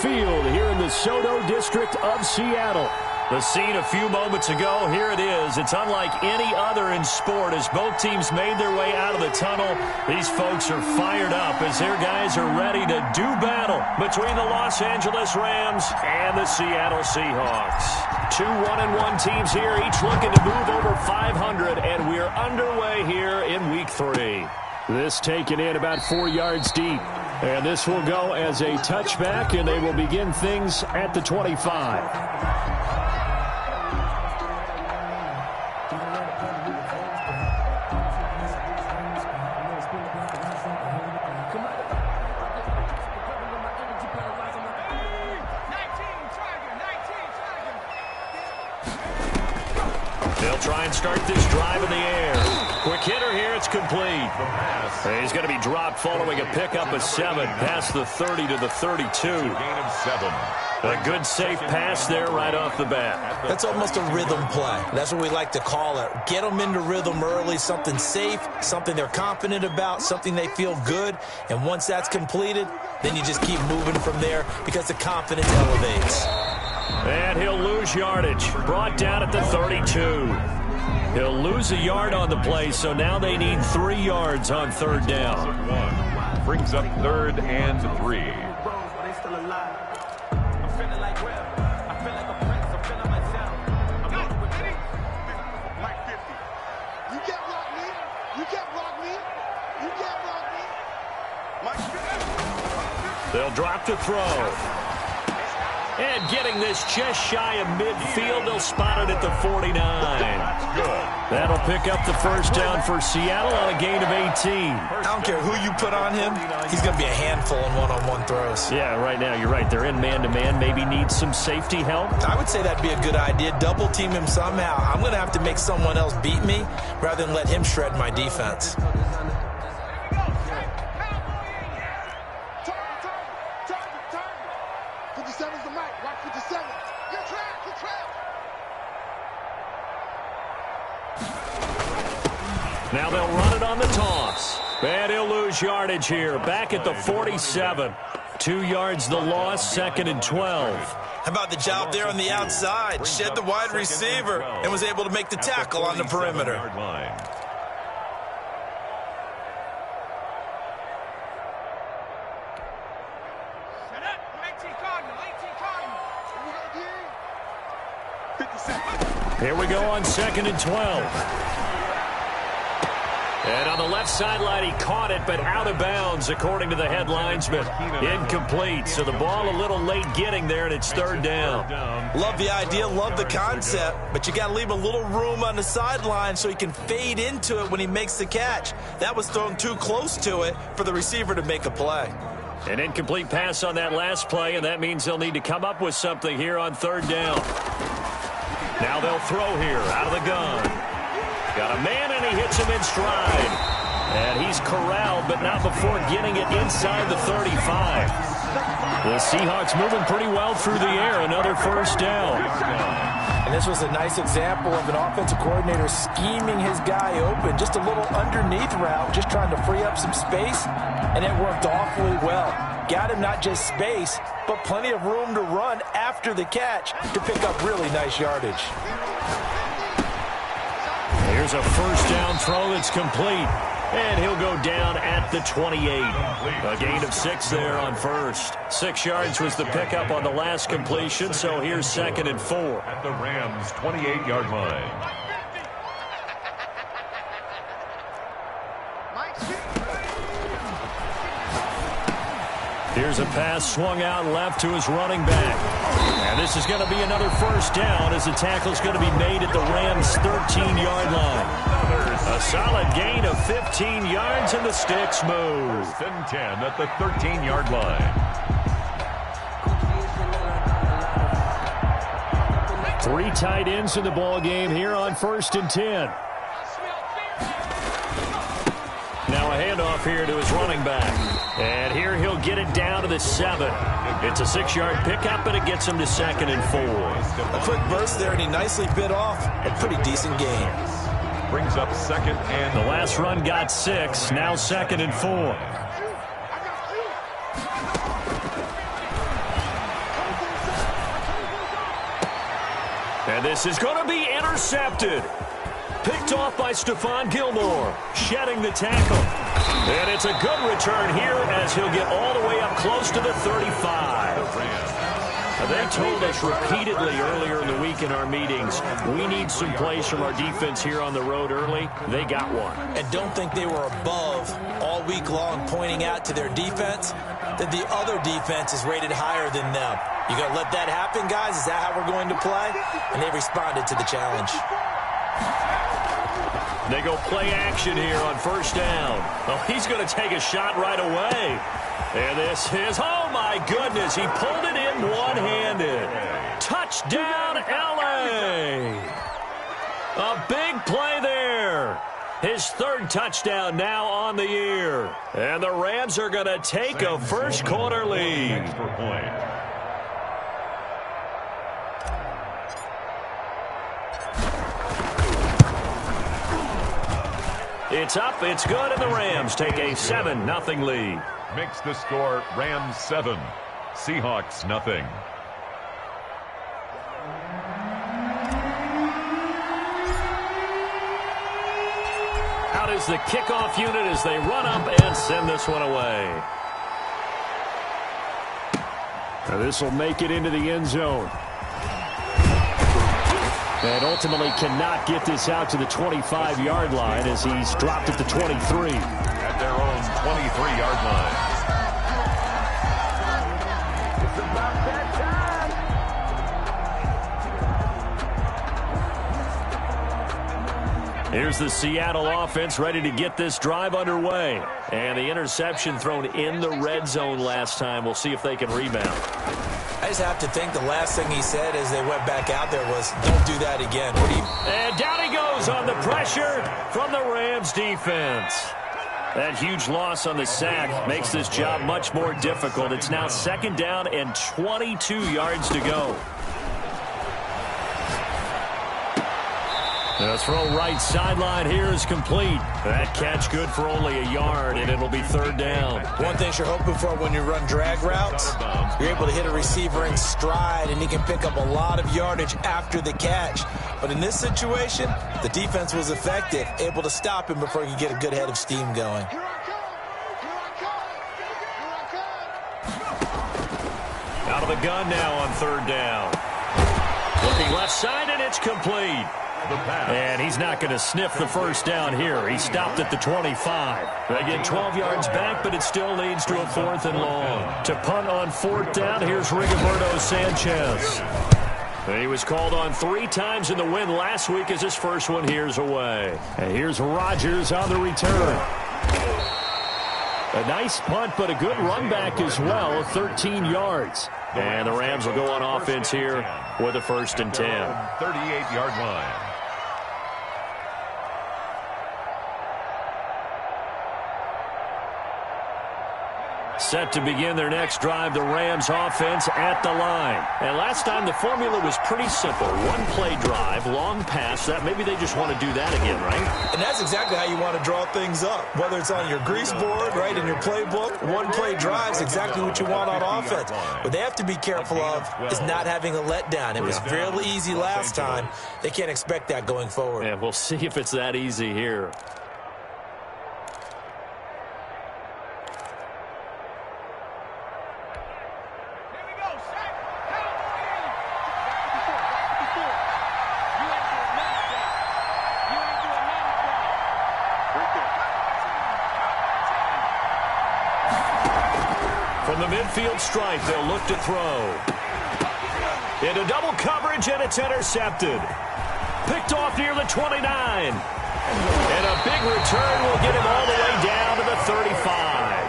Field here in the Soto district of Seattle. The scene a few moments ago, here it is. It's unlike any other in sport as both teams made their way out of the tunnel. These folks are fired up as their guys are ready to do battle between the Los Angeles Rams and the Seattle Seahawks. Two 1-1 teams here, each looking to move over 500, and we're underway here in Week 3. This taken in about 4 yards deep. And this will go as a touchback, and they will begin things at the 25. They'll try and start this drive in the air. Quick hitter here, it's complete. He's going to be dropped following a pickup of 7 past the 30 to the 32. Gain of 7. A good safe pass there right off the bat. That's almost a rhythm play. That's what we like to call it. Get them into rhythm early, something safe, something they're confident about, something they feel good. And once that's completed, then you just keep moving from there because the confidence elevates. And he'll lose yardage. Brought down at the 32. He'll lose a yard on the play, so now they need 3 yards on third down. Brings up 3rd and 3. They'll drop to throw. And getting this just shy of midfield, they'll spot it at the 49. That'll pick up the first down for Seattle on a gain of 18. I don't care who you put on him, he's going to be a handful in one-on-one throws. Yeah, right now, you're right. They're in man-to-man, maybe need some safety help. I would say that'd be a good idea. Double team him somehow. I'm going to have to make someone else beat me rather than let him shred my defense. Now they'll run it on the toss. And he'll lose yardage here. Back at the 47. 2 yards the loss, 2nd and 12. How about the job there on the outside? Shed the wide receiver and was able to make the tackle on the perimeter. Here we go on 2nd and 12. And on the left sideline, he caught it, but out of bounds, according to the head linesman. Incomplete, so the ball a little late getting there, and it's 3rd down. Love the idea, love the concept, but you got to leave a little room on the sideline so he can fade into it when he makes the catch. That was thrown too close to it for the receiver to make a play. An incomplete pass on that last play, and that means they'll need to come up with something here on 3rd down. Now they'll throw here out of the gun. Got a man, and he hits him in stride. And he's corralled, but not before getting it inside the 35. The Seahawks moving pretty well through the air. Another first down. And this was a nice example of an offensive coordinator scheming his guy open. Just a little underneath route, just trying to free up some space. And it worked awfully well. Got him not just space, but plenty of room to run after the catch to pick up really nice yardage. Here's a first down throw that's complete. And he'll go down at the 28. A gain of 6 there on first. 6 yards was the pickup on the last completion, so here's 2nd and 4. At the Rams' 28-yard line. Here's a pass swung out left to his running back. And this is going to be another first down as the tackle's going to be made at the Rams' 13-yard line. A solid gain of 15 yards and the sticks move. 1st and 10 at the 13-yard line. 3 tight ends in the ball game here on 1st and 10. Now a handoff here to his running back. And here he'll get it down to the 7. It's a 6-yard pickup, but it gets him to 2nd and 4. A quick burst there, and he nicely bit off a pretty decent gain. Brings up 2nd and... The last run got 6, now 2nd and 4. And this is going to be intercepted. Picked off by Stephon Gilmore, shedding the tackle. And it's a good return here as he'll get all the way up close to the 35. They told us repeatedly earlier in the week in our meetings, we need some plays from our defense here on the road early. They got one. And don't think they were above all week long pointing out to their defense that the other defense is rated higher than them. You going to let that happen, guys? Is that how we're going to play? And they responded to the challenge. They go play action here on first down. Oh, he's going to take a shot right away. And this is, oh my goodness, he pulled it in one-handed. Touchdown, LA. A big play there. His third touchdown now on the year. And the Rams are going to take a first quarter lead. It's up, it's good, and the Rams take a 7-0 lead. Makes the score Rams 7, Seahawks nothing. Out is the kickoff unit as they run up and send this one away. Now this will make it into the end zone. And ultimately cannot get this out to the 25-yard line as he's dropped at the 23. At their own 23-yard line. It's about that time. Here's the Seattle offense ready to get this drive underway. And the interception thrown in the red zone last time. We'll see if they can rebound. I just have to think the last thing he said as they went back out there was, don't do that again. And down he goes on the pressure from the Rams defense. That huge loss on the sack makes this job much more difficult. It's now second down and 22 yards to go. The throw right sideline here is complete. That catch good for only a yard, and it'll be third down. One thing you're hoping for when you run drag routes, you're able to hit a receiver in stride, and he can pick up a lot of yardage after the catch. But in this situation, the defense was effective, able to stop him before he could get a good head of steam going. Out of the gun now on third down. Looking left side, and it's complete. And he's not going to sniff the first down here. He stopped at the 25. They get 12 yards back, but it still leads to a 4th and long. To punt on 4th down, here's Rigoberto Sanchez. He was called on 3 times in the win last week as his first one here's away. And here's Rodgers on the return. A nice punt, but a good run back as well, 13 yards. And the Rams will go on offense here with a 1st and 10. 38-yard line. Set to begin their next drive, the Rams offense at the line. And last time the formula was pretty simple. One play drive, long pass. That maybe they just want to do that again, right? And that's exactly how you want to draw things up. Whether it's on your grease board, right, in your playbook, one play drive is exactly what you want on offense. What they have to be careful of is not having a letdown. It was fairly easy last time. They can't expect that going forward. And we'll see if it's that easy here. From the midfield stripe, they'll look to throw. Into double coverage, and it's intercepted. Picked off near the 29. And a big return will get him all the way down to the 35.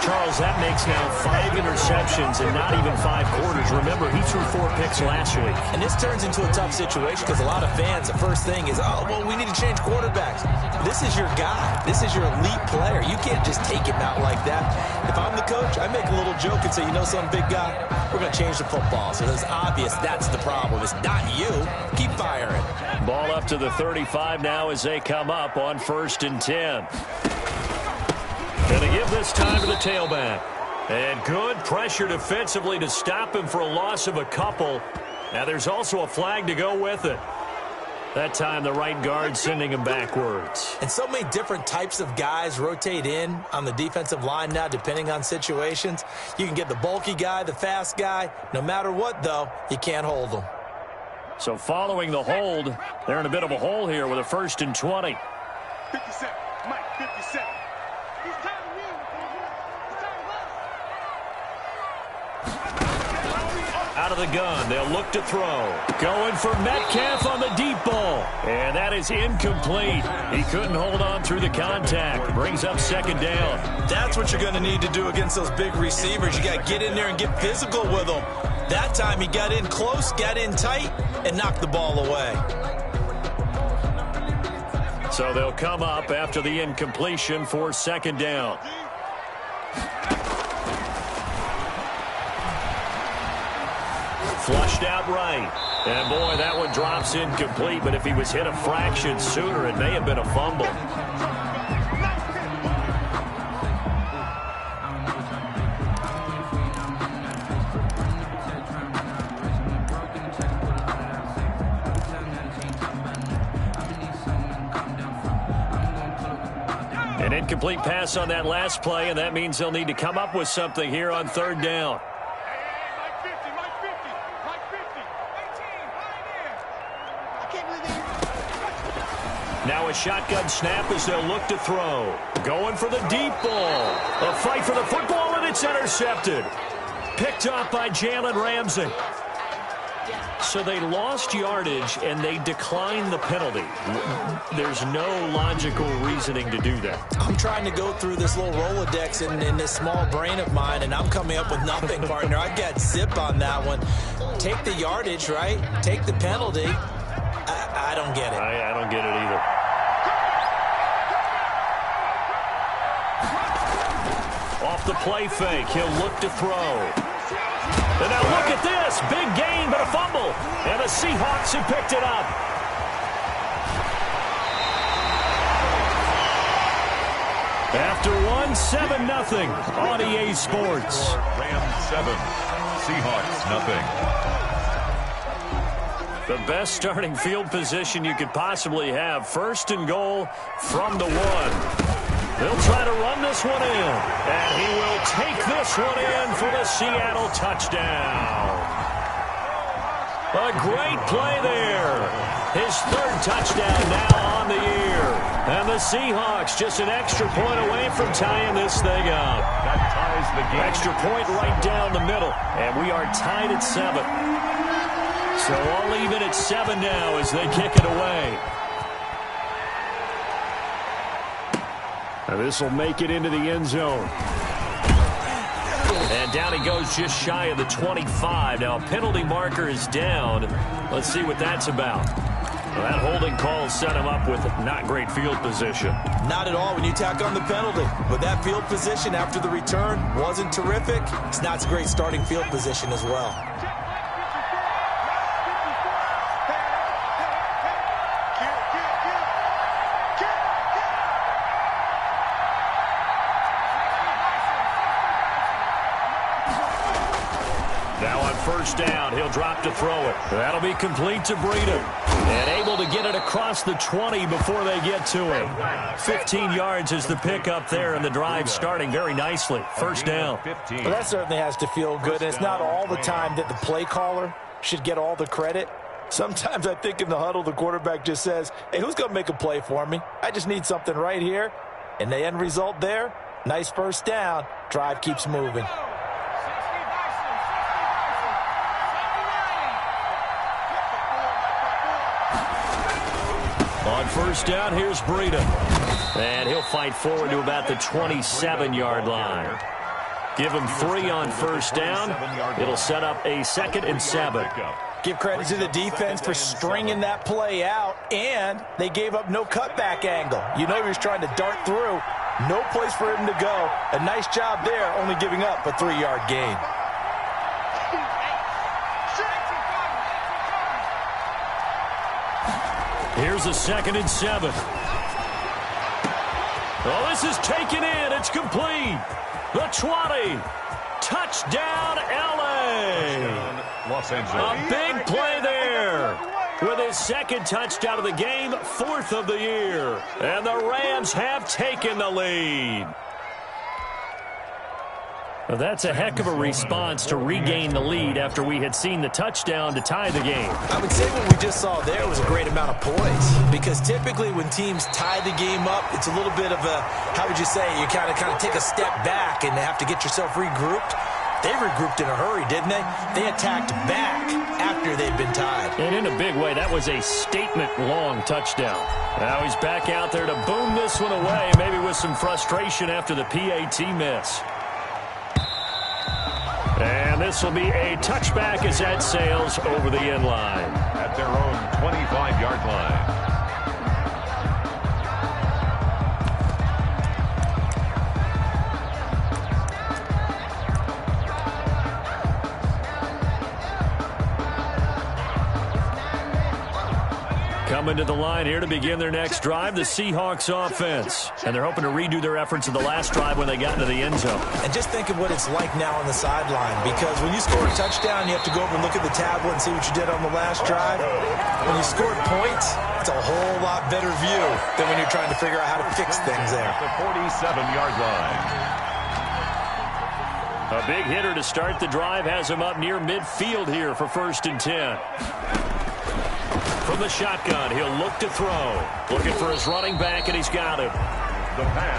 Charles, that makes now 5 interceptions in not even 5 quarters. Remember, he threw 4 picks last week. And this turns into a tough situation because a lot of fans, the first thing is, oh, well, we need to change quarterbacks. This is your guy. This is your elite player. You can't just take him out like that. If I'm the coach, I make a little joke and say, you know something, big guy? We're going to change the football. So it's obvious that's the problem. It's not you. Keep firing. Ball up to the 35 now as they come up on 1st and 10. Going to give this time to the tailback. And good pressure defensively to stop him for a loss of a couple. Now there's also a flag to go with it. That time the right guard sending him backwards. And so many different types of guys rotate in on the defensive line now depending on situations. You can get the bulky guy, the fast guy. No matter what, though, you can't hold them. So following the hold, they're in a bit of a hole here with a 1st and 20. 57. Mike, 57. Out of the gun, they'll look to throw. Going for Metcalf on the deep ball. And that is incomplete. He couldn't hold on through the contact. Brings up 2nd down. That's what you're going to need to do against those big receivers. You got to get in there and get physical with them. That time he got in close, got in tight, and knocked the ball away. So they'll come up after the incompletion for 2nd down. Flushed out right. And, boy, that one drops incomplete. But if he was hit a fraction sooner, it may have been a fumble. An incomplete pass on that last play, and that means they'll need to come up with something here on 3rd down. Now a shotgun snap as they'll look to throw. Going for the deep ball. A fight for the football, and it's intercepted. Picked up by Jalen Ramsey. So they lost yardage, and they declined the penalty. There's no logical reasoning to do that. I'm trying to go through this little Rolodex in this small brain of mine, and I'm coming up with nothing, partner. I got zip on that one. Take the yardage, right? Take the penalty. I don't get it. I don't get it either. Off the play fake, he'll look to throw. And now look at this. Big gain, but a fumble. And the Seahawks have picked it up. After 7-0 on EA Sports. Rams 7, Seahawks nothing. The best starting field position you could possibly have. 1st and goal from the 1. They'll try to run this one in. And he will take this one in for the Seattle touchdown. A great play there. His 3rd touchdown now on the year. And the Seahawks just an extra point away from tying this thing up. That ties the game. Extra point right down the middle. And we are tied at 7. So all even at 7 now as they kick it away. Now this will make it into the end zone. And down he goes just shy of the 25. Now a penalty marker is down. Let's see what that's about. Well, that holding call set him up with not great field position. Not at all when you tack on the penalty. But that field position after the return wasn't terrific. It's not a great starting field position as well. Now on 1st down, he'll drop to throw it. That'll be complete to Breida. And able to get it across the 20 before they get to him. 15 yards is the pickup there, and the drive starting very nicely. 1st down. Well, that certainly has to feel good, and it's not all the time that the play caller should get all the credit. Sometimes I think in the huddle, the quarterback just says, hey, who's going to make a play for me? I just need something right here. And the end result there, nice 1st down. Drive keeps moving. On 1st down, here's Breida. And he'll fight forward to about the 27-yard line. Give him 3 on 1st down. It'll set up a 2nd and 7. Give credit to the defense for stringing that play out, and they gave up no cutback angle. You know he was trying to dart through. No place for him to go. A nice job there, only giving up a 3-yard gain. Here's a 2nd and 7. Oh, this is taken in. It's complete. The 20. Touchdown, L.A. Los Angeles. A big play there. With his second touchdown of the game, 4th of the year. And the Rams have taken the lead. Well, that's a heck of a response to regain the lead after we had seen the touchdown to tie the game. I would say what we just saw there was a great amount of poise, because typically when teams tie the game up, it's a little bit of a, how would you say, you kind of take a step back and have to get yourself regrouped. They regrouped in a hurry, didn't they? They attacked back after they'd been tied. And in a big way, that was a statement-long touchdown. Now he's back out there to boom this one away, maybe with some frustration after the PAT miss. And this will be a touchback as that sails over the end line. At their own 25-yard line. Coming to the line here to begin their next drive, the Seahawks offense. And they're hoping to redo their efforts of the last drive when they got into the end zone. And just think of what it's like now on the sideline, because when you score a touchdown, you have to go over and look at the tablet and see what you did on the last drive. When you scored points, it's a whole lot better view than when you're trying to figure out how to fix things there. The 47-yard line. A big hitter to start the drive has him up near midfield here for 1st and 10. From the shotgun, he'll look to throw. Looking for his running back, and he's got him.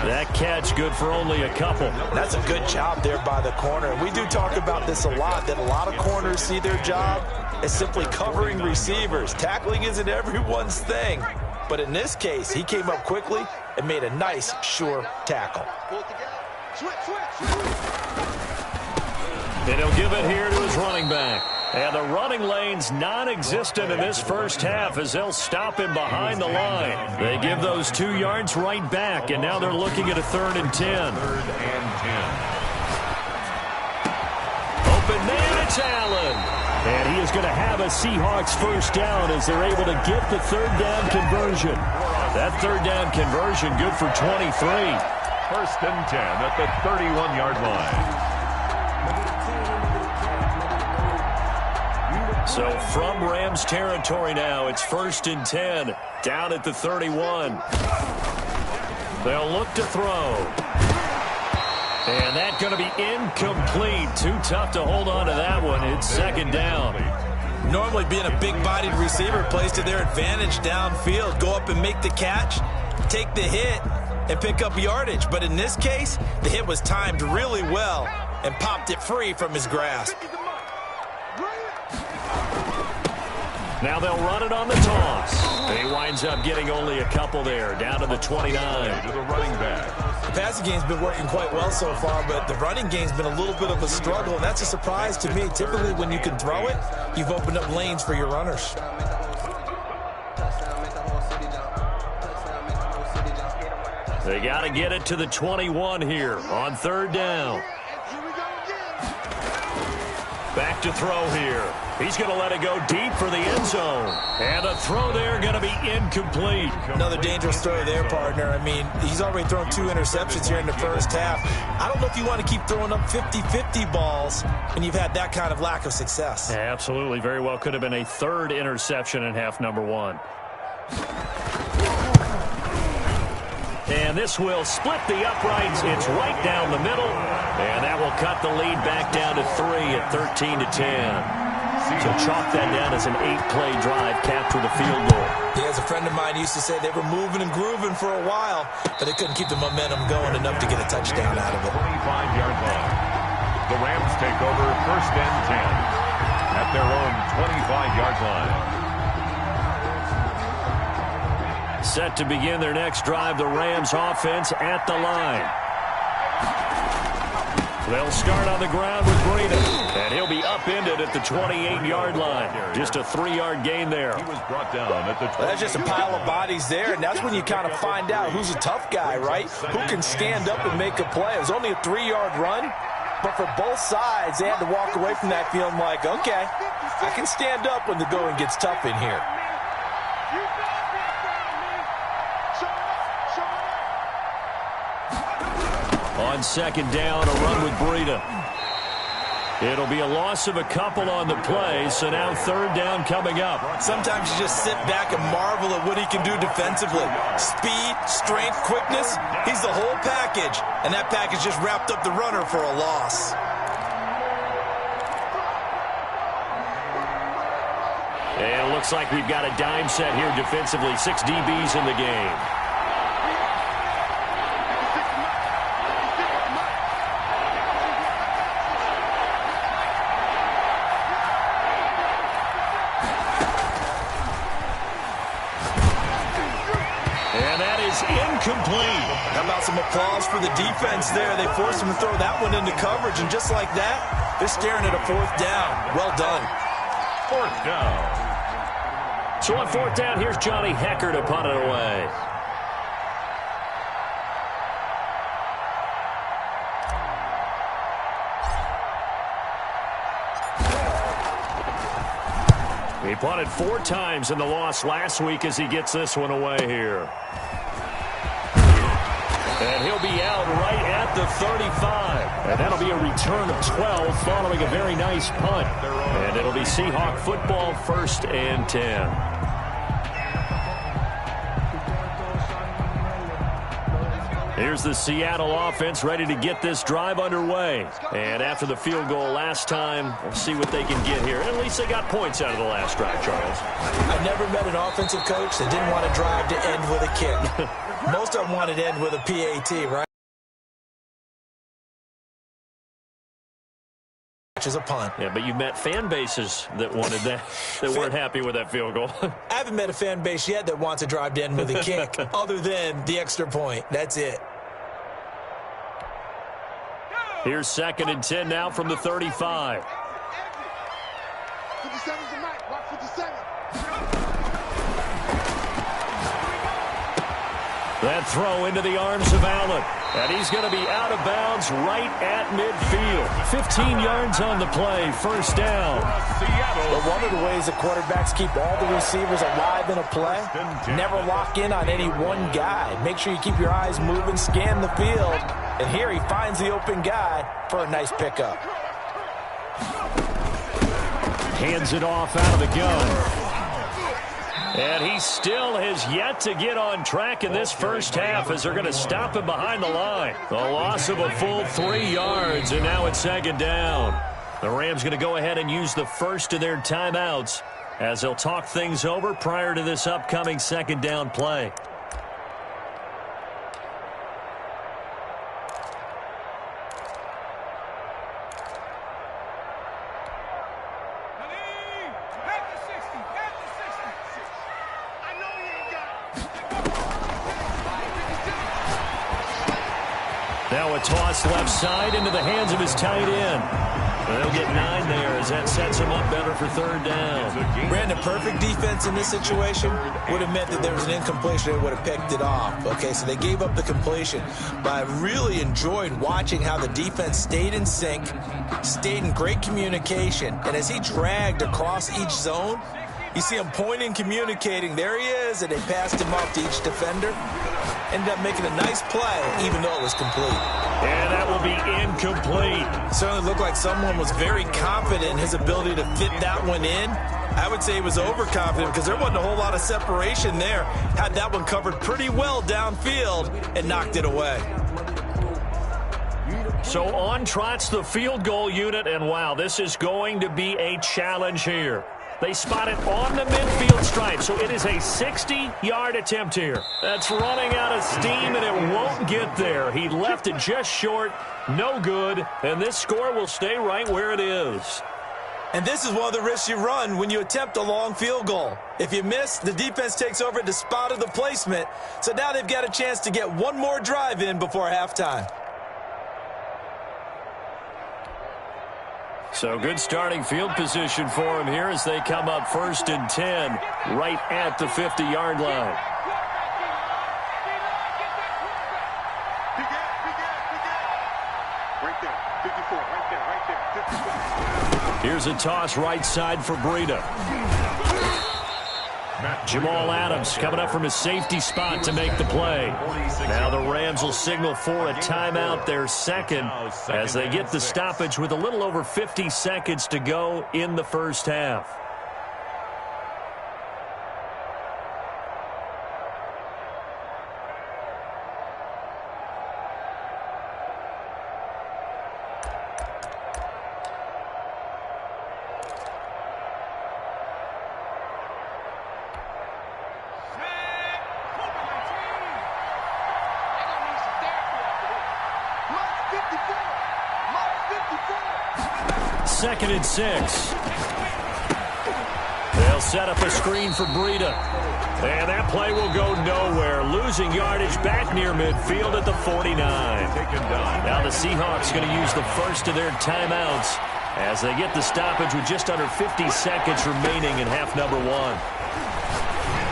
That catch good for only a couple. That's a good job there by the corner. We do talk about this a lot, that a lot of corners see their job as simply covering receivers. Tackling isn't everyone's thing. But in this case, he came up quickly and made a nice, sure tackle. And he'll give it here to his running back. And the running lane's non-existent in this first half as they'll stop him behind the line. They give those 2 yards right back, and now they're looking at a 3rd and 10. 3rd and 10. Open man, it's Allen. And he is going to have a Seahawks first down as they're able to get the 3rd down conversion. That 3rd down conversion good for 23. 1st and 10 at the 31-yard line. So from Rams territory now, it's 1st and 10, down at the 31. They'll look to throw. And that's going to be incomplete. Too tough to hold on to that one. It's 2nd down. Normally being a big-bodied receiver plays to their advantage downfield. Go up and make the catch, take the hit, and pick up yardage. But in this case, the hit was timed really well and popped it free from his grasp. Now they'll run it on the toss. He winds up getting only a couple there, down to the 29. To the running back. The passing game's been working quite well so far, but the running game's been a little bit of a struggle, and that's a surprise to me. Typically, when you can throw it, you've opened up lanes for your runners. They got to get it to the 21 here on 3rd down. Back to throw here. He's going to let it go deep for the end zone. And a throw there going to be incomplete. Another dangerous throw there, partner. I mean, he's already thrown 2 interceptions here in the first half. I don't know if you want to keep throwing up 50-50 balls when you've had that kind of lack of success. Absolutely. Very well could have been a 3rd interception in half number 1. And this will split the uprights. It's right down the middle. And that will cut the lead back down to 3 at 13 to 10. So chalk that down as an 8-play drive, capture the field goal. Yeah, as a friend of mine used to say, they were moving and grooving for a while, but they couldn't keep the momentum going enough to get a touchdown out of it. 25-yard line. The Rams take over 1st and 10 at their own 25-yard line. Set to begin their next drive, the Rams offense at the line. They'll start on the ground with Breida, and he'll be upended at the 28-yard line. Just a 3-yard gain there. He was brought down at the 20. That's just a pile of bodies there, and that's when you kind of find out who's a tough guy, right? Who can stand up and make a play. It was only a 3-yard run, but for both sides, they had to walk away from that feeling like, okay, I can stand up when the going gets tough in here. On 2nd down, a run with Breida. It'll be a loss of a couple on the play, so now third down coming up. Sometimes you just sit back and marvel at what he can do defensively. Speed, strength, quickness, he's the whole package. And that package just wrapped up the runner for a loss. And it looks like we've got a dime set here defensively. 6 DBs in the game. Incomplete. How about some applause for the defense there? They forced him to throw that one into coverage, and just like that, they're staring at a fourth down. Well done. Fourth down. So on fourth down, here's Johnny Hecker to punt it away. He punted 4 times in the loss last week as he gets this one away here. And he'll be out right at the 35. And that'll be a return of 12 following a very nice punt. And it'll be Seahawk football, 1st and 10. Here's the Seattle offense ready to get this drive underway. And after the field goal last time, we'll see what they can get here. At least they got points out of the last drive, Charles. I never met an offensive coach that didn't want to drive to end with a kick. Most of them wanted to end with a PAT, right? Which is a punt. Yeah, but you've met fan bases that wanted that, that weren't happy with that field goal. I haven't met a fan base yet that wants to drive to end with a kick, other than the extra point. That's it. Here's 2nd and 10 now from the 35. 57's the mic. Watch 57. That throw into the arms of Allen. And he's going to be out of bounds right at midfield. 15 yards on the play. 1st down. But one of the ways the quarterbacks keep all the receivers alive in a play, never lock in on any one guy. Make sure you keep your eyes moving, scan the field. And here he finds the open guy for a nice pickup. Hands it off out of the gun. And he still has yet to get on track in this first half as they're going to stop him behind the line. A loss of a full 3 yards, and now it's 2nd down. The Rams going to go ahead and use the first of their timeouts as they'll talk things over prior to this upcoming 2nd down play. Now a toss left side into the hands of his tight end. They'll get 9 there as that sets him up better for 3rd down. Brandon, perfect defense in this situation would have meant that there was an incompletion. They would have picked it off. Okay, so they gave up the completion. But I really enjoyed watching how the defense stayed in sync, stayed in great communication. And as he dragged across each zone, you see him pointing, communicating. There he is, and they passed him off to each defender. Ended up making a nice play, even though it was complete. And that will be incomplete. Certainly looked like someone was very confident in his ability to fit that one in. I would say he was overconfident because there wasn't a whole lot of separation there. Had that one covered pretty well downfield and knocked it away. So on trots the field goal unit, and wow, this is going to be a challenge here. They spot it on the midfield stripe, so it is a 60-yard attempt here. That's running out of steam, and it won't get there. He left it just short, no good, and this score will stay right where it is. And this is one of the risks you run when you attempt a long field goal. If you miss, the defense takes over at the spot of the placement, so now they've got a chance to get one more drive in before halftime. So good starting field position for him here as they come up 1st and 10 right at the 50-yard line. Right there. 54. Right there. 54. Here's a toss right side for Breida. Jamal Adams coming up from his safety spot to make the play. Now the Rams will signal for a timeout, their second, as they get the stoppage with a little over 50 seconds to go in the first half. Second and 6. They'll set up a screen for Breida. And that play will go nowhere. Losing yardage back near midfield at the 49. Now the Seahawks going to use the first of their timeouts as they get the stoppage with just under 50 seconds remaining in half number 1.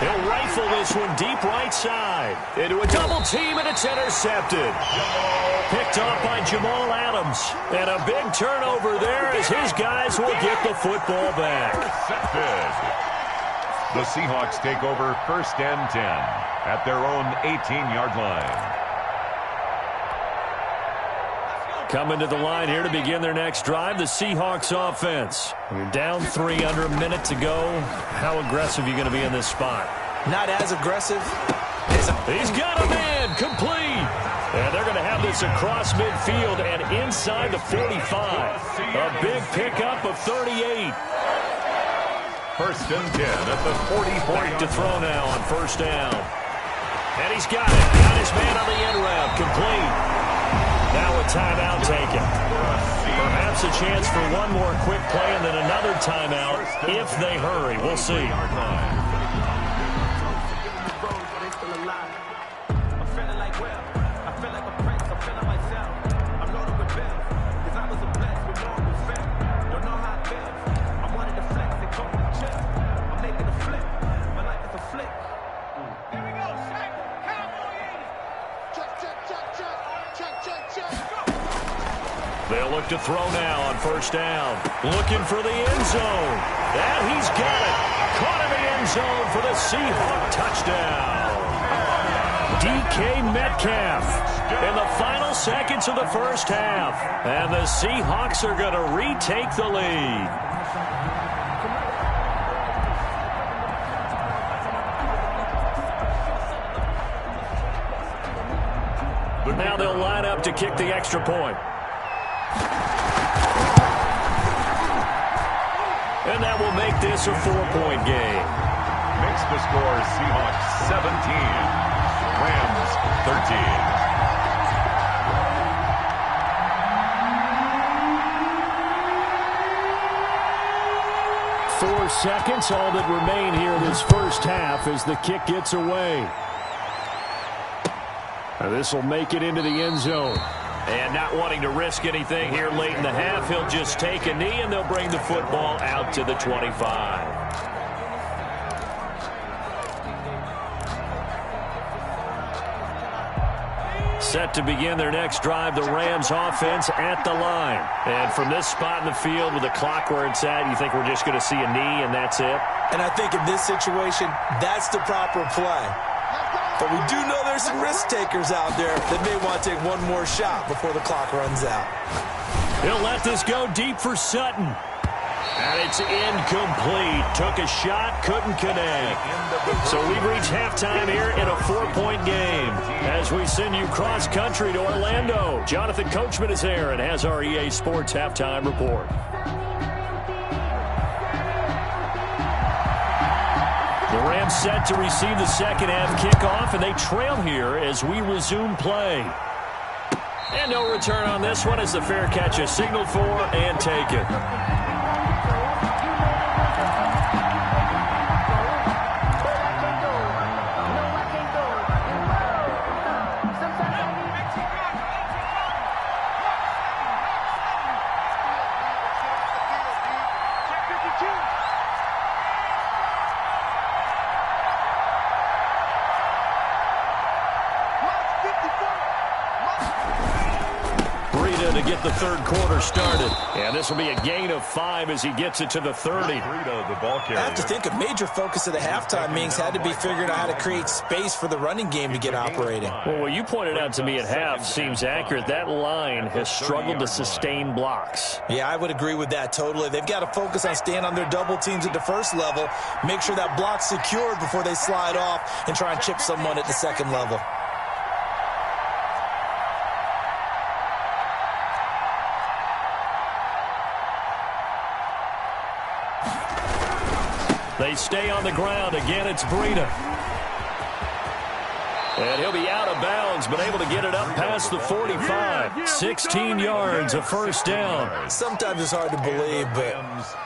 He'll rifle this one deep right side. Into a double team, and it's intercepted. Picked off by Jamal Adams. And a big turnover there as his guys will get the football back. The Seahawks take over first and 10 at their own 18-yard line. Coming to the line here to begin their next drive, the Seahawks offense. You're down 3 under a minute to go. How aggressive are you going to be in this spot? Not as aggressive. He's got a man, complete. And they're going to have this across midfield and inside the 45. A big pickup of 38. First and 10 at the 44. Back to throw now on first down. And he's got it. Got his man on the end route, complete. Now a timeout taken. Perhaps a chance for one more quick play and then another timeout if they hurry. We'll see. They'll look to throw now on first down. Looking for the end zone. And he's got it. Caught in the end zone for the Seahawk touchdown. DK Metcalf in the final seconds of the first half. And the Seahawks are going to retake the lead. Now they'll line up to kick the extra point. And that will make this a 4-point game. Makes the score Seahawks 17, Rams 13. 4 seconds, all that remain here in this first half as the kick gets away. This will make it into the end zone. And not wanting to risk anything here late in the half, he'll just take a knee, and they'll bring the football out to the 25. Set to begin their next drive, the Rams offense at the line. And from this spot in the field with the clock where it's at, you think we're just going to see a knee and that's it? And I think in this situation, that's the proper play. But we do know there's some risk takers out there that may want to take one more shot before the clock runs out. He'll let this go deep for Sutton. And it's incomplete. Took a shot, couldn't connect. So we've reached halftime here in a 4-point game. As we send you cross-country to Orlando, Jonathan Coachman is here and has our EA Sports halftime report. The Rams set to receive the second half kickoff, and they trail here as we resume play. And no return on this one as the fair catch is signaled for and taken. get the third quarter started. And this will be a gain of 5 as he gets it to the 30. I have to think a major focus of the halftime meetings had to be figuring out how to create space for the running game to get operating. Well, what you pointed out to me at half seems accurate. That line has struggled to sustain blocks. Yeah, I would agree with that totally. They've got to focus on staying on their double teams at the first level, make sure that block's secured before they slide off and try and chip someone at the second level. They stay on the ground. Again, it's Breida. And he'll be out of bounds, but able to get it up past the 45. 16 yards, a first down. Sometimes it's hard to believe, but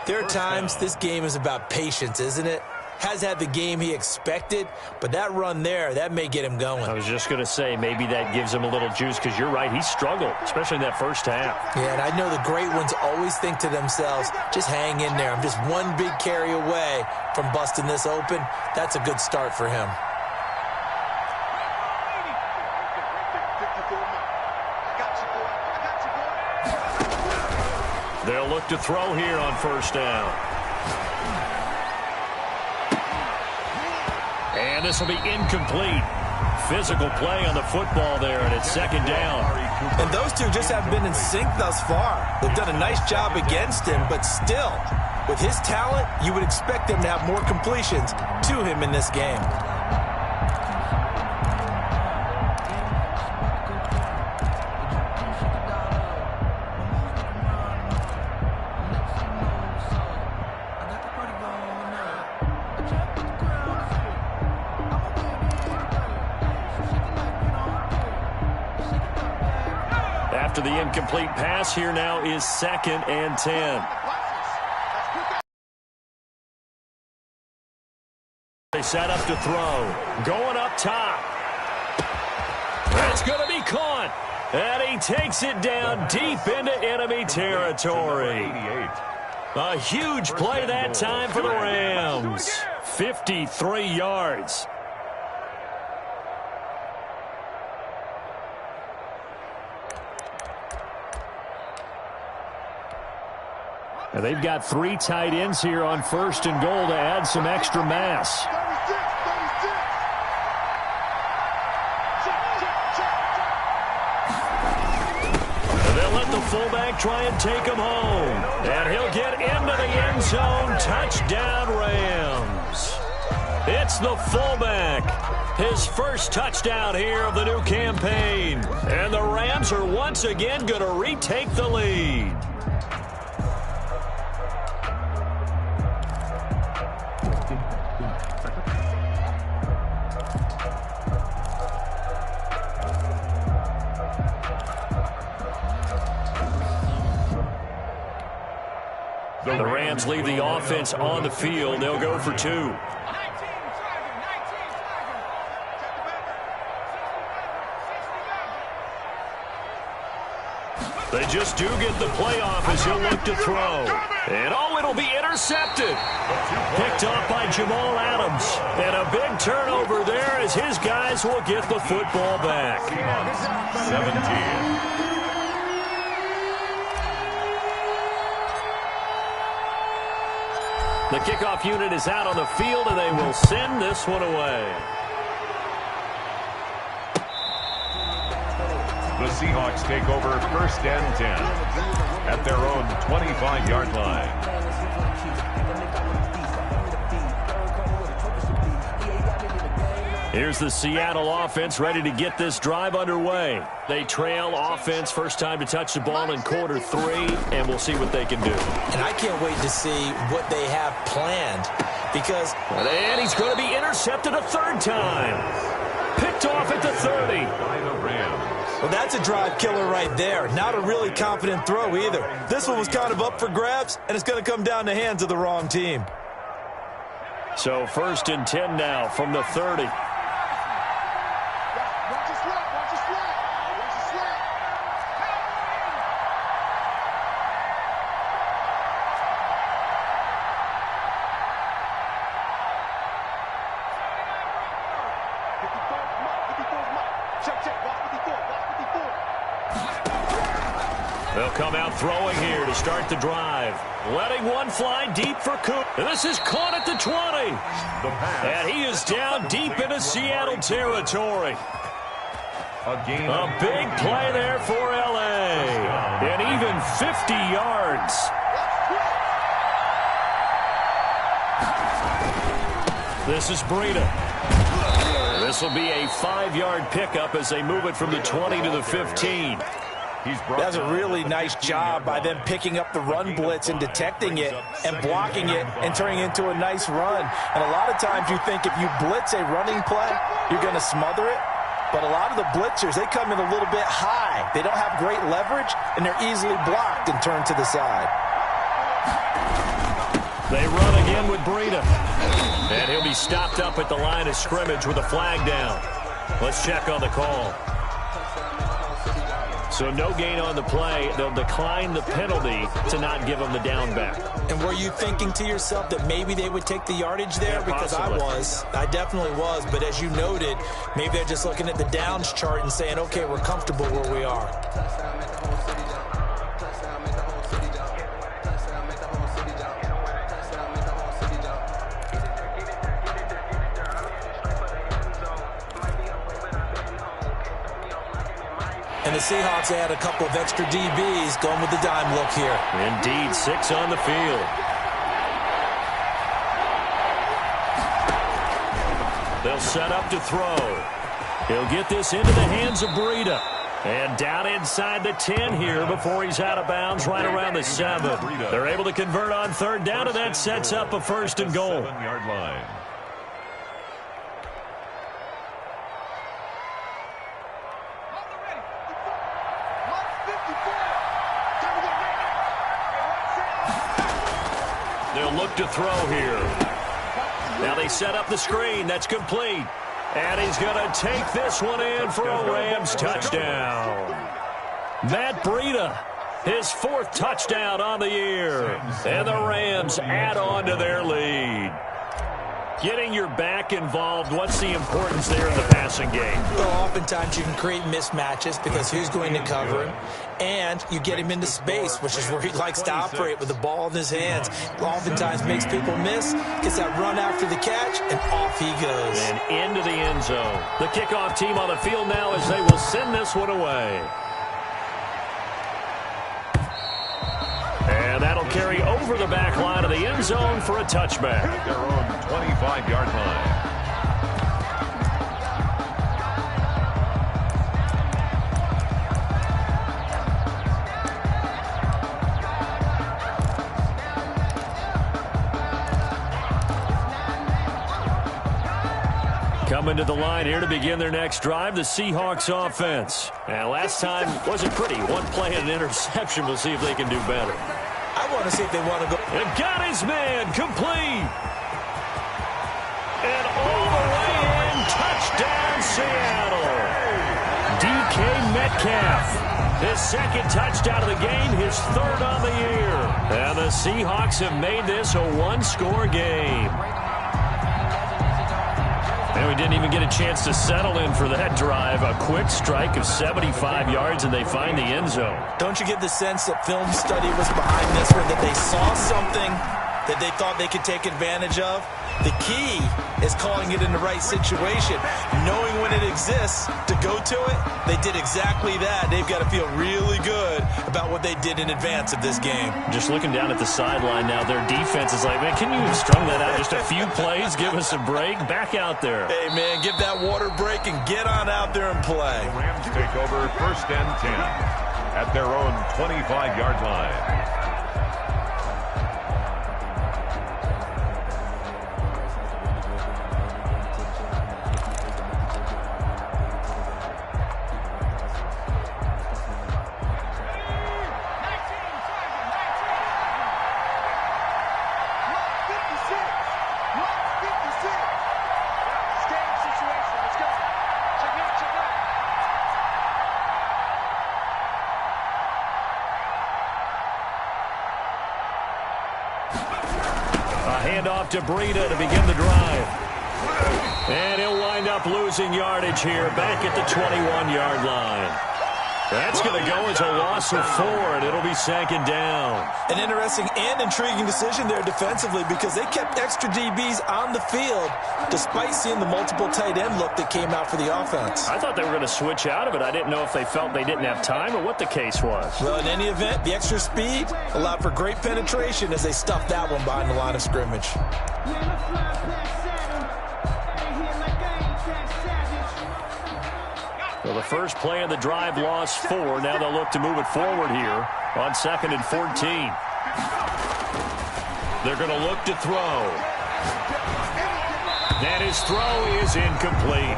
there are times this game is about patience, isn't it? Has had the game he expected, but that run there, that may get him going. I was just going to say, maybe that gives him a little juice, because you're right, he struggled, especially in that first half. Yeah, and I know the great ones always think to themselves, just hang in there. I'm just one big carry away from busting this open. That's a good start for him. They'll look to throw here on first down. And this will be incomplete. Physical play on the football there, and it's second down. And those two just haven't been in sync thus far. They've done a nice job against him, but still, with his talent, you would expect them to have more completions to him in this game. After the incomplete pass, here now is 2nd and 10. They set up to throw. Going up top. That's going to be caught. And he takes it down deep into enemy territory. A huge play that time for the Rams. 53 yards. And they've got 3 tight ends here on 1st and goal to add some extra mass. And they'll let the fullback try and take him home. And he'll get into the end zone. Touchdown, Rams. It's the fullback. His first touchdown here of the new campaign. And the Rams are once again going to retake the lead. The Rams leave the offense on the field. They'll go for 2. They just do get the play off as he'll look to throw. And it'll be intercepted. Picked off by Jamal Adams. And a big turnover there as his guys will get the football back. 17. The kickoff unit is out on the field, and they will send this one away. The Seahawks take over 1st and 10 at their own 25-yard line. Here's the Seattle offense ready to get this drive underway. They trail offense first time to touch the ball in quarter 3, and we'll see what they can do. And I can't wait to see what they have planned because... And he's going to be intercepted a 3rd time. Picked off at the 30. By the Rams. Well, that's a drive killer right there. Not a really confident throw either. This one was kind of up for grabs, and it's going to come down the hands of the wrong team. So 1st and 10 now from the 30. They'll come out throwing here to start the drive. Letting one fly deep for Cook. This is caught at the 20. And he is down deep into Seattle territory. A big play there for L.A. And even 50 yards. This is Breida. This will be a 5-yard pickup as they move it from the 20 to the 15. That's a really nice job by them picking up the run blitz and detecting it and blocking it and turning it into a nice run. And a lot of times you think if you blitz a running play, you're going to smother it. But a lot of the blitzers, they come in a little bit high. They don't have great leverage, and they're easily blocked and turned to the side. They run again with Breida. And he'll be stopped up at the line of scrimmage with a flag down. Let's check on the call. So no gain on the play. They'll decline the penalty to not give them the down back. And were you thinking to yourself that maybe they would take the yardage there? Yeah, because I definitely was. But as you noted, maybe they're just looking at the downs chart and saying, okay, we're comfortable where we are. And the Seahawks add a couple of extra DBs going with the dime look here. Indeed, 6 on the field. They'll set up to throw. He'll get this into the hands of Breida. And down inside the 10 here before he's out of bounds right around the 7. They're able to convert on 3rd down, and that sets up a 1st and goal. 7-yard line. They'll look to throw here. Now they set up the screen. That's complete. And he's going to take this one in for a Rams touchdown. Matt Breida, his 4th touchdown on the year. And the Rams add on to their lead. Getting your back involved, what's the importance there in the passing game? Well, oftentimes you can create mismatches because who's going to cover him? And you get him into space, which is where he likes to operate with the ball in his hands. Oftentimes makes people miss, gets that run after the catch, and off he goes. And into the end zone. The kickoff team on the field now as they will send this one away. And that'll carry over the back line of the end zone for a touchback. Their own 25-yard line. Coming to the line here to begin their next drive, the Seahawks offense. And last time wasn't pretty. One play and an interception. We'll see if they can do better. I want to see if they want to go. And got his man complete. And all the way in, touchdown Seattle. DK Metcalf, his 2nd touchdown of the game, his 3rd on the year. And the Seahawks have made this a 1-score game. And we didn't even get a chance to settle in for that drive. A quick strike of 75 yards, and they find the end zone. Don't you get the sense that film study was behind this one, that they saw something that they thought they could take advantage of? The key is calling it in the right situation. Knowing when it exists to go to it, they did exactly that. They've got to feel really good about what they did in advance of this game. Just looking down at the sideline now, their defense is like, man, can you strung that out just a few plays? Give us a break. Back out there. Hey, man, give that water break and get on out there and play. The Rams take over 1st and 10 at their own 25-yard line. Handoff to Breida to begin the drive. And he'll wind up losing yardage here back at the 21-yard line. That's going to go as a loss of 4, and it'll be 2nd down. An interesting and intriguing decision there defensively because they kept extra DBs on the field despite seeing the multiple tight end look that came out for the offense. I thought they were going to switch out of it. I didn't know if they felt they didn't have time or what the case was. Well, in any event, the extra speed allowed for great penetration as they stuffed that one behind the line of scrimmage. Well, the first play of the drive lost 4. Now they'll look to move it forward here on 2nd and 14. They're going to look to throw. And his throw is incomplete.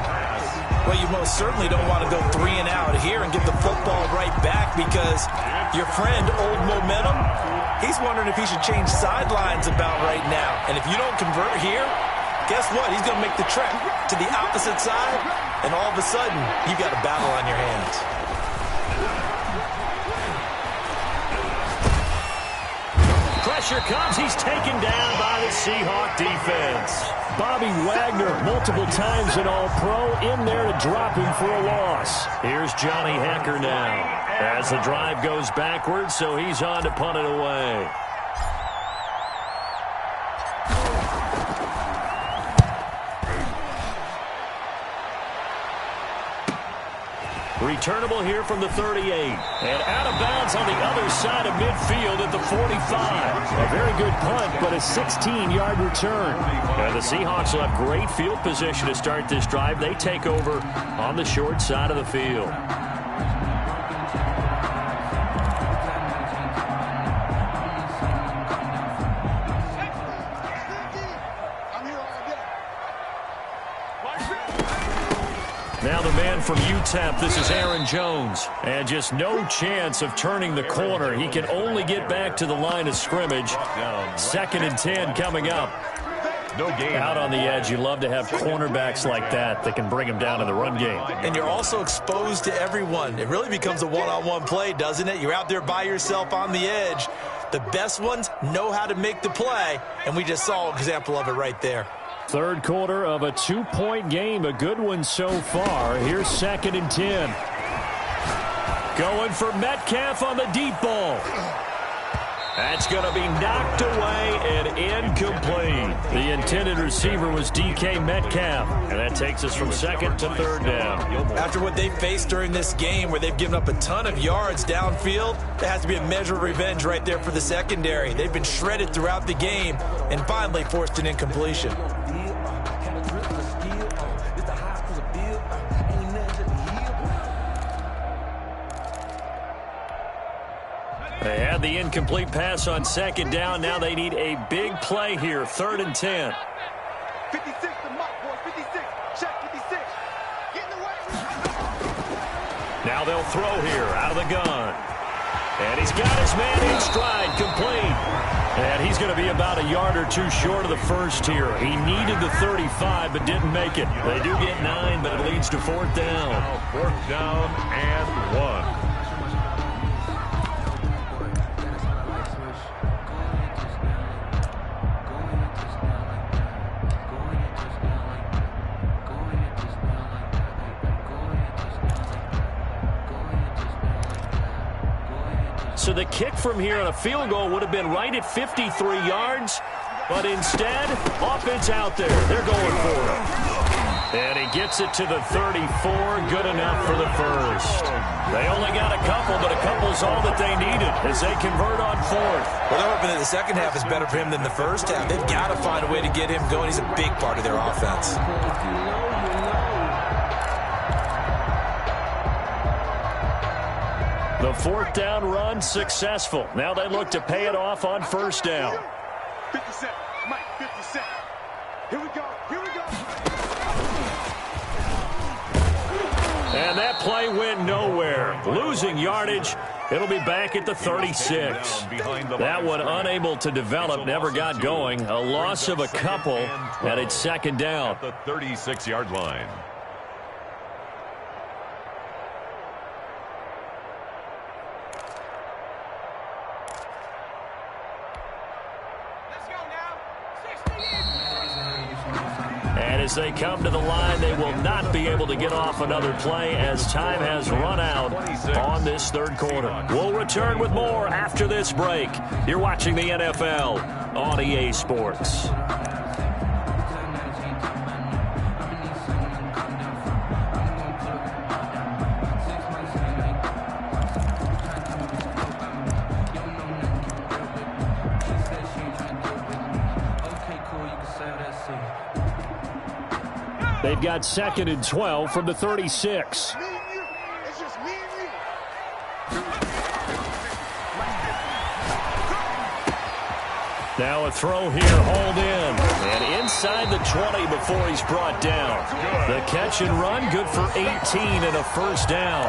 Well, you most certainly don't want to go 3 and out here and get the football right back because your friend, Old Momentum, he's wondering if he should change sidelines about right now. And if you don't convert here, guess what? He's going to make the trek to the opposite side, and all of a sudden, you've got a battle on your hands. Pressure comes. He's taken down by the Seahawk defense. Bobby Wagner, multiple times an All-Pro, in there to drop him for a loss. Here's Johnny Hecker now as the drive goes backwards, so he's on to punt it away. Returnable here from the 38. And out of bounds on the other side of midfield at the 45. A very good punt, but a 16-yard return. And the Seahawks will have great field position to start this drive. They take over on the short side of the field. Now the man from UTEP, this is Aaron Jones. And just no chance of turning the corner. He can only get back to the line of scrimmage. 2nd and 10 coming up. No game. Out on the edge, you love to have cornerbacks like that can bring him down in the run game. And you're also exposed to everyone. It really becomes a one-on-one play, doesn't it? You're out there by yourself on the edge. The best ones know how to make the play, and we just saw an example of it right there. Third quarter of a 2-point game, a good one so far. Here's 2nd and 10. Going for Metcalf on the deep ball. That's going to be knocked away and incomplete. The intended receiver was DK Metcalf, and that takes us from 2nd to 3rd down. After what they faced during this game where they've given up a ton of yards downfield, there has to be a measure of revenge right there for the secondary. They've been shredded throughout the game and finally forced an incompletion. They had the incomplete pass on 2nd down. Now they need a big play here. 3rd and 10. 56, the mark, boy. 56. Check 56. Getting away. Now they'll throw here out of the gun. And he's got his man in stride, complete. And he's going to be about a yard or 2 short of the first here. He needed the 35, but didn't make it. They do get 9, but it leads to 4th down. Now 4th down and 1. So the kick from here on a field goal would have been right at 53 yards, but instead, offense out there. They're going for it. And he gets it to the 34, good enough for the first. They only got a couple, but a couple's all that they needed as they convert on 4th. Well, they're hoping that the second half is better for him than the first half. They've got to find a way to get him going. He's a big part of their offense. The 4th down run successful. Now they look to pay it off on 1st down. 57. Mike, 57. Here we go. Here we go. And that play went nowhere. Losing yardage. It'll be back at the 36. That one unable to develop, never got going. A loss of a couple, and it's 2nd down. At the 36-yard line. As they come to the line, they will not be able to get off another play as time has run out on this third quarter. We'll return with more after this break. You're watching the NFL on EA Sports. They've got 2nd and 12 from the 36. Now a throw here, hauled in. And inside the 20 before he's brought down. The catch and run, good for 18 and a first down.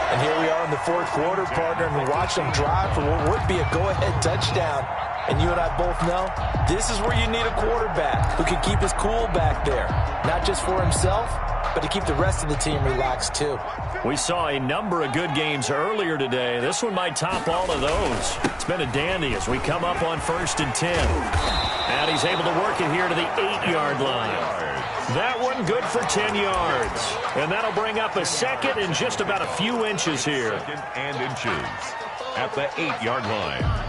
And here we are in the fourth quarter, partner, and we watch them drive for what would be a go-ahead touchdown. And you and I both know this is where you need a quarterback who can keep his cool back there. Not just for himself, but to keep the rest of the team relaxed too. We saw a number of good games earlier today. This one might top all of those. It's been a dandy as we come up on 1st and 10. And he's able to work it here to the 8-yard line. That one good for 10 yards. And that'll bring up a 2nd and just about a few inches here. 2nd and inches at the 8-yard line.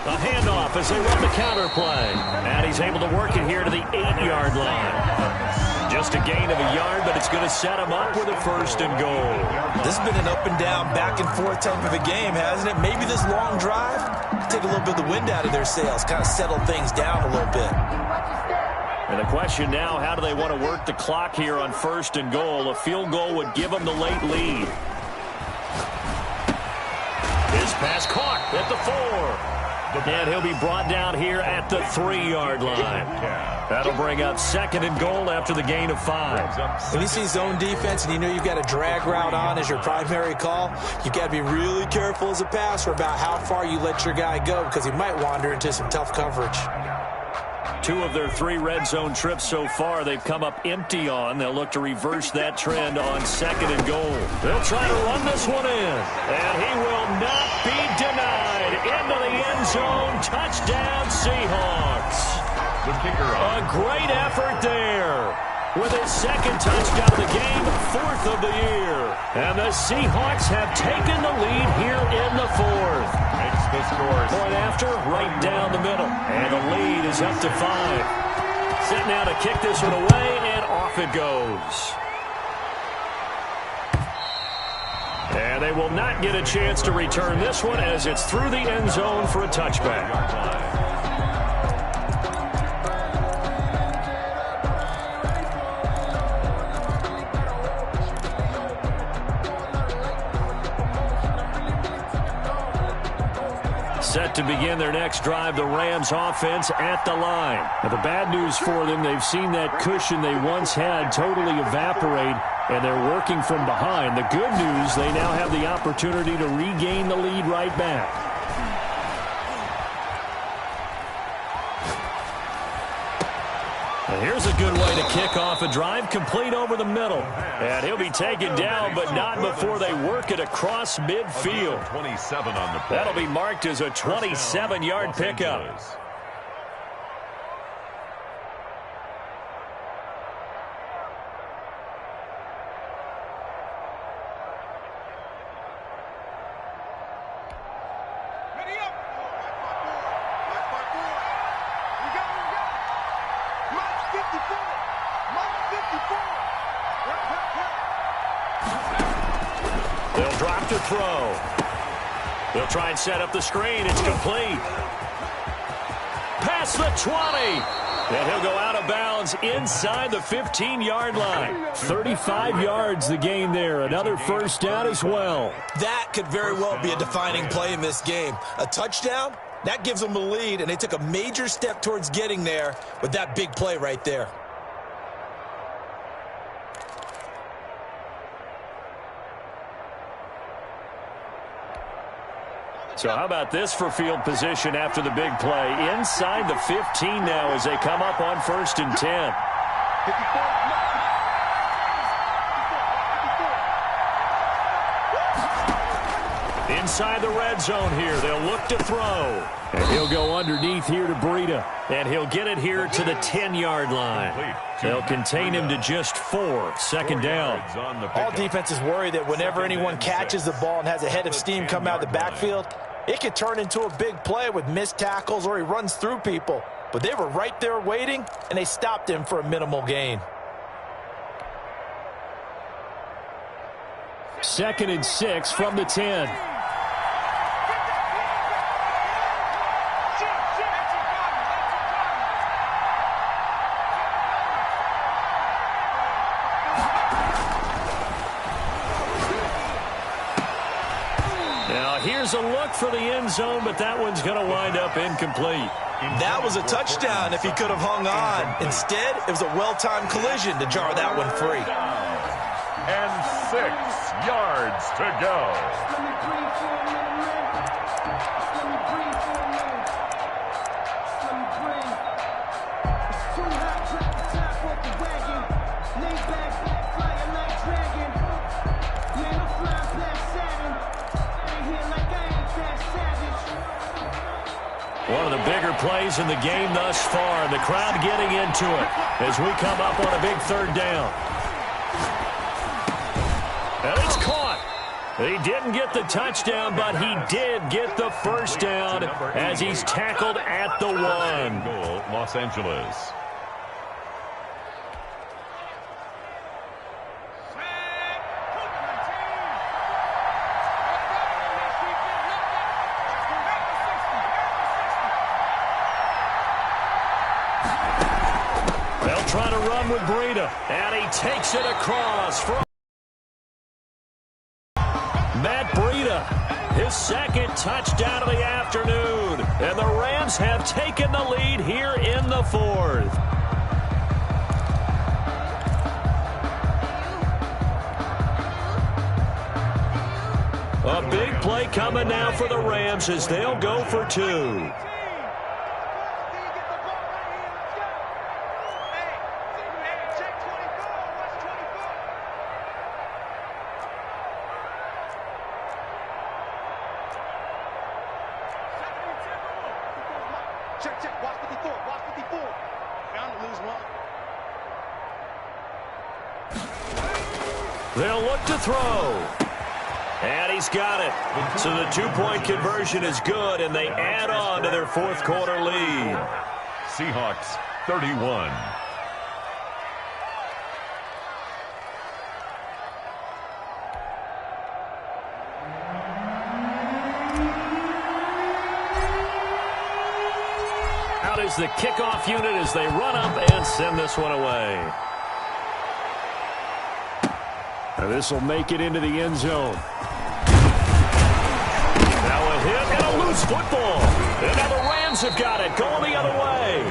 A handoff as they run the counter play. And he's able to work it here to the 8-yard line. Just a gain of a yard, but it's going to set him up with a 1st and goal. This has been an up and down, back and forth type of a game, hasn't it? Maybe this long drive take a little bit of the wind out of their sails, kind of settle things down a little bit. And the question now, how do they want to work the clock here on 1st and goal? A field goal would give them the late lead. His pass caught at the 4. And he'll be brought down here at the 3-yard line. That'll bring up 2nd and goal after the gain of 5. When you see zone defense and you know you've got a drag route on as your primary call, you've got to be really careful as a passer about how far you let your guy go because he might wander into some tough coverage. 2 of their 3 red zone trips so far they've come up empty on. They'll look to reverse that trend on 2nd and goal. They'll try to run this one in. And he will not be denied. Into the end zone. Touchdown, Seahawks. The kicker on. A great effort there. With his 2nd touchdown of the game, 4th of the year. And the Seahawks have taken the lead here in the 4th. Makes the scores. Point after, right down the middle. And the lead is up to 5. Set now to kick this one away, and off it goes. And they will not get a chance to return this one as it's through the end zone for a touchback. Set to begin their next drive, the Rams offense at the line. Now, the bad news for them, they've seen that cushion they once had totally evaporate, and they're working from behind. The good news, they now have the opportunity to regain the lead right back. Now, here's a good way to kick off a drive, complete over the middle. And he'll be taken down, but not before they work it across midfield. 27 on the play. That'll be marked as a 27-yard pickup. They'll drop to throw. They'll try and set up the screen. It's complete. Past the 20. And he'll go out of bounds inside the 15-yard line. 35 yards the gain there. Another first down as well. That could very well be a defining play in this game. A touchdown, that gives them a lead, and they took a major step towards getting there with that big play right there. So how about this for field position after the big play? Inside the 15 now as they come up on 1st and 10. Inside the red zone here. They'll look to throw. And he'll go underneath here to Breida. And he'll get it here to the 10-yard line. They'll contain him to just 4. Second down. All defenses worry that whenever anyone catches the ball and has a head of steam come out of the backfield, it could turn into a big play with missed tackles or he runs through people. But they were right there waiting, and they stopped him for a minimal gain. 2nd and 6 from the 10. Now here's a look for the end zone, but that one's going to wind up incomplete. That was a touchdown if he could have hung on. Instead, it was a well-timed collision to jar that one free. And 6 yards to go. One of the bigger plays in the game thus far. The crowd getting into it as we come up on a big 3rd down. And it's caught. He didn't get the touchdown, but he did get the first down as he's tackled at the 1. Goal, Los Angeles. They'll try to run with Breida, and he takes it across from Matt Breida, his 2nd touchdown of the afternoon. And the Rams have taken the lead here in the 4th. A big play coming now for the Rams as they'll go for 2. Check. Watch 54. Watch 54. Bound to lose one. They'll look to throw. And he's got it. So the 2-point conversion is good, and they add on to their 4th quarter lead. Seahawks 31. Out is the kickoff unit as they run up and send this one away. And this will make it into the end zone. Now a hit and a loose football. And now the Rams have got it, going the other way.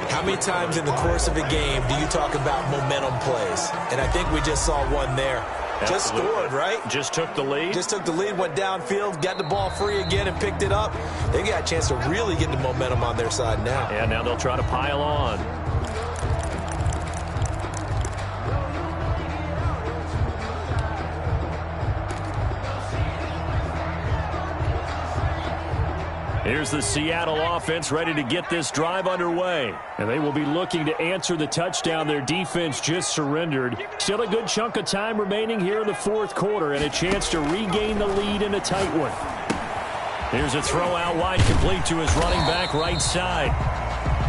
How many times in the course of a game do you talk about momentum plays? And I think we just saw one there. Just scored, right? Just took the lead. Just took the lead, went downfield, got the ball free again and picked it up. They got a chance to really get the momentum on their side now. Yeah, now they'll try to pile on. Here's the Seattle offense ready to get this drive underway. And they will be looking to answer the touchdown their defense just surrendered. Still a good chunk of time remaining here in the 4th quarter and a chance to regain the lead in a tight one. Here's a throw out wide, complete to his running back right side.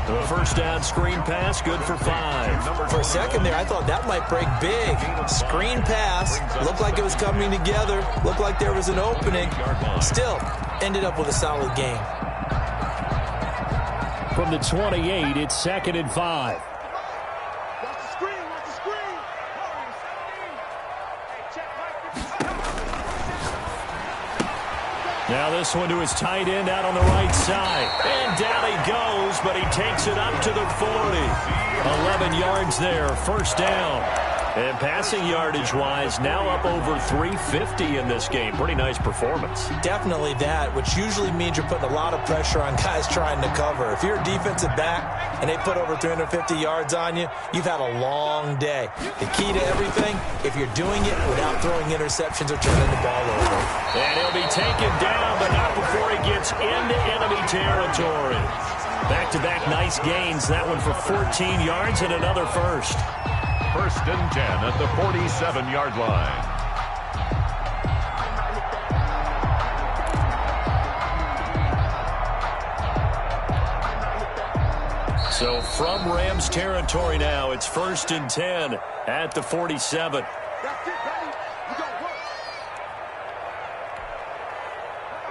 The first down screen pass, good for 5. For a second there, I thought that might break big. Screen pass, looked like it was coming together, looked like there was an opening. Still, ended up with a solid game. From the 28, it's 2nd and 5. Watch the screen. Watch the screen. Now this one to his tight end out on the right side. And down he goes, but he takes it up to the 40. 11 yards there, first down. And passing yardage-wise, now up over 350 in this game. Pretty nice performance. Definitely that, which usually means you're putting a lot of pressure on guys trying to cover. If you're a defensive back and they put over 350 yards on you, you've had a long day. The key to everything, if you're doing it without throwing interceptions or turning the ball over. And he'll be taken down, but not before he gets into enemy territory. Back-to-back nice gains. That one for 14 yards and another first. 1st and 10 at the 47-yard line. So from Rams territory now, it's 1st and 10 at the 47.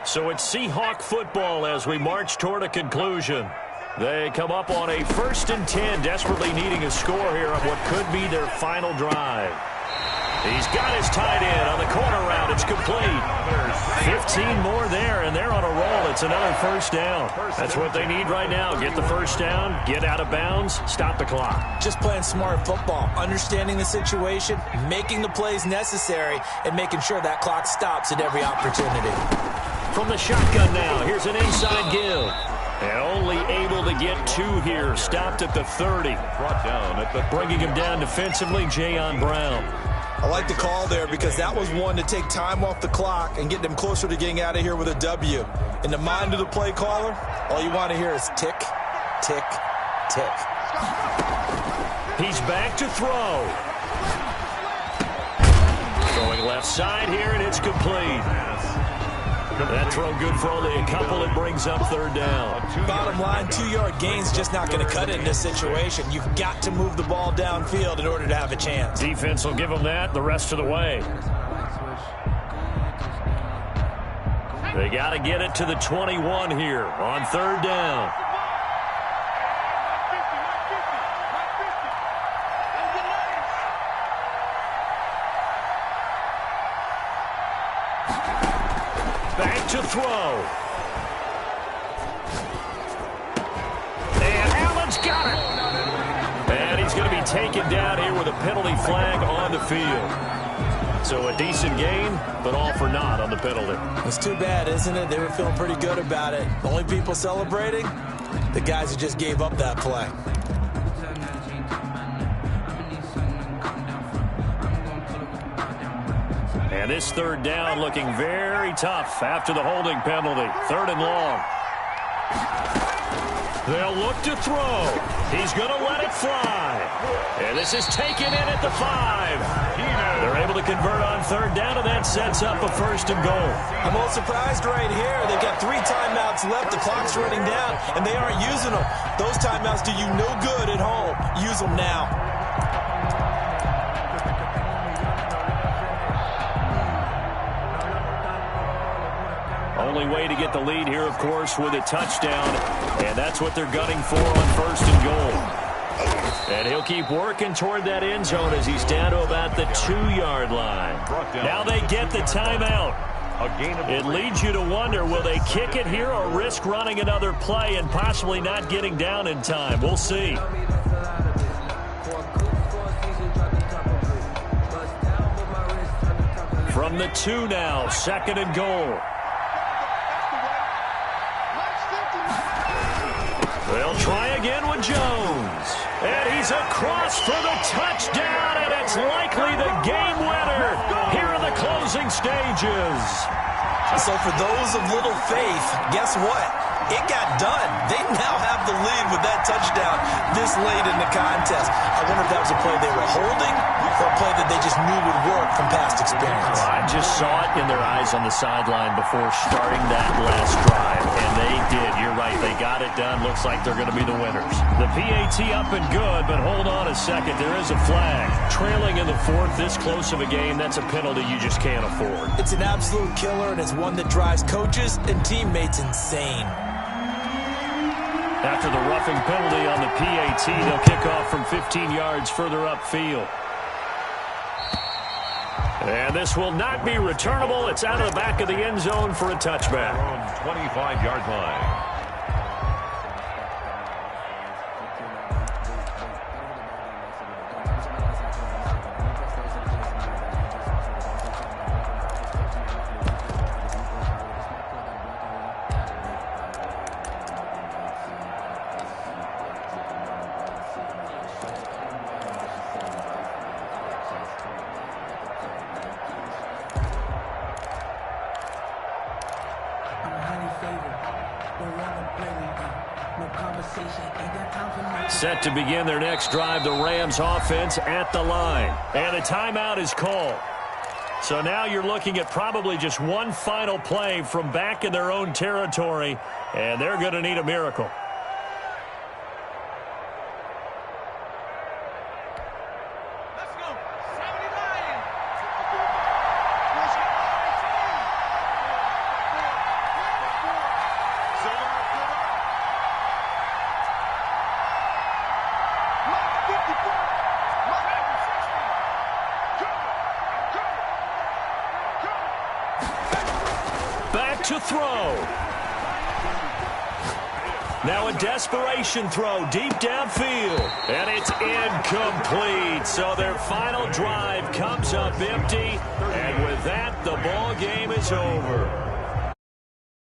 So it's Seahawk football as we march toward a conclusion. They come up on a 1st and 10, desperately needing a score here on what could be their final drive. He's got his tight end on the corner route. It's complete. 15 more there, and they're on a roll. It's another first down. That's what they need right now. Get the first down, get out of bounds, stop the clock. Just playing smart football, understanding the situation, making the plays necessary, and making sure that clock stops at every opportunity. From the shotgun now, here's an inside give. And only able to get 2 here. Stopped at the 30. Brought down at the 30. Bringing him down defensively, Jayon Brown. I like the call there because that was one to take time off the clock and get them closer to getting out of here with a W. In the mind of the play caller, all you want to hear is tick, tick, tick. He's back to throw. Throwing left side here, and it's complete. That throw good for only a couple. It brings up 3rd down. Bottom line, 2-yard gain's just not going to cut it in this situation. You've got to move the ball downfield in order to have a chance. Defense will give them that the rest of the way. They got to get it to the 21 here on 3rd down. Back to throw. And Allen's got it. And he's going to be taken down here with a penalty flag on the field. So a decent gain, but all for naught on the penalty. It's too bad, isn't it? They were feeling pretty good about it. The only people celebrating, the guys who just gave up that play. And this 3rd down looking very tough after the holding penalty. 3rd and long. They'll look to throw. He's going to let it fly. And this is taken in at the 5. They're able to convert on 3rd down, and that sets up a 1st and goal. I'm a little surprised right here. They've got 3 timeouts left. The clock's running down, and they aren't using them. Those timeouts do you no good at home. Use them now. Only way to get the lead here, of course, with a touchdown. And that's what they're gunning for on 1st and goal. And he'll keep working toward that end zone as he's down to about the 2-yard line. Now they get the timeout. It leads you to wonder, will they kick it here or risk running another play and possibly not getting down in time? We'll see. From the 2 now, 2nd and goal. They'll try again with Jones. And he's across for the touchdown, and it's likely the game winner here in the closing stages. So for those of little faith, guess what? It got done. They now have the lead with that touchdown this late in the contest. I wonder if that was a play they were holding or a play that they just knew would work from past experience. Well, I just saw it in their eyes on the sideline before starting that last drive, and they did. You're right. They got it done. Looks like they're going to be the winners. The PAT up and good, but hold on a second. There is a flag. Trailing in the 4th, this close of a game, that's a penalty you just can't afford. It's an absolute killer, and it's one that drives coaches and teammates insane. After the roughing penalty on the PAT, they'll kick off from 15 yards further upfield. And this will not be returnable. It's out of the back of the end zone for a touchback. 25-yard line. Set to begin their next drive, the Rams offense at the line. And a timeout is called. So now you're looking at probably just one final play from back in their own territory, and they're going to need a miracle. Let's go. 79. Mark 54. Mark 60. Back to throw. Now a desperation throw deep downfield. And it's incomplete. So their final drive comes up empty. And with that, the ball game is over.